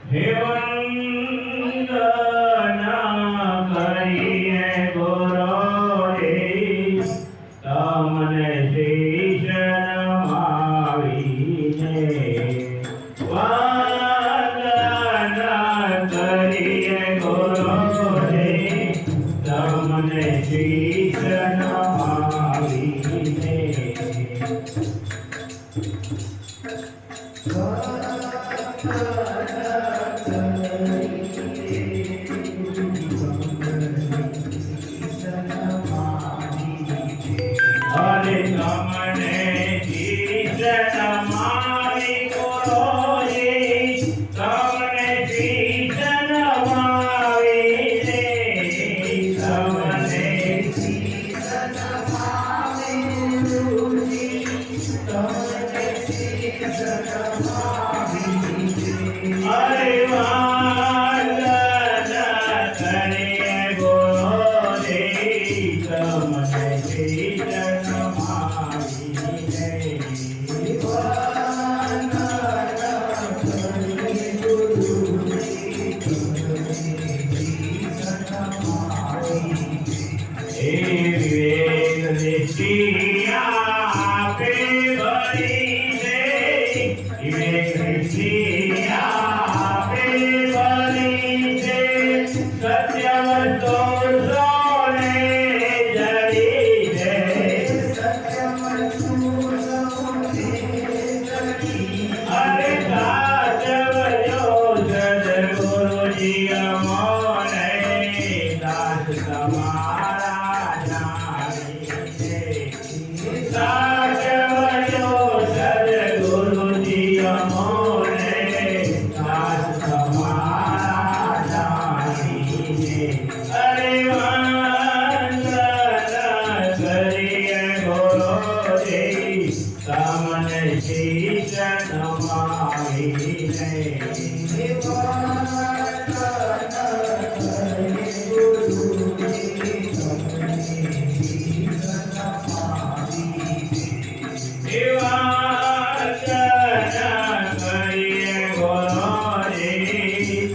હે વંદના કરીએ ગુરુજી તમને શીશ નમાવીને વંદના કરીએ ગુરુજી તમને શીશ નમાવીને હરે તમને શીશ નમાવી ગુરુજી તમને શીશ નમાવીને તમને શીશ નમાવી ગુરુજી તમને શીશ નમાવી હરે વંદના કરીએ ગુરુજી તમને શીશ નમાવીને હે વિવેક દૃષ્ટિ આપે ભરી છે વિવેક દૃષ્ટિ આપે ભરી છે સત્ય વસ્તુ સોને જડી છે સત્ય વસ્તુ સોને જડી અરે સાચવજો સદગુરુજી અમોને દાસ તમારા જાણીને સાચવજો સદગુરુજી અમોને દાસ તમારા જાણીને અરે વંદના કરીએ ગુરુજી તમને શીશ નમાવીને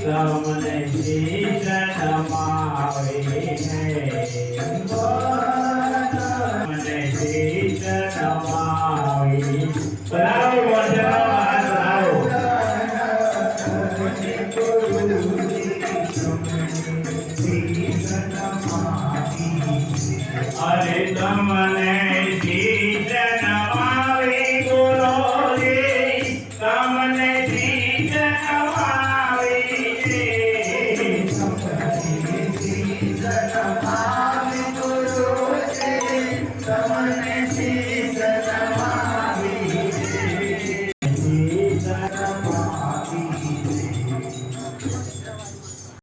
તમને શીશ નમાવીને મને શીશ નમાવી બરાબર બરાબર અરે તમને શીશ નમાવી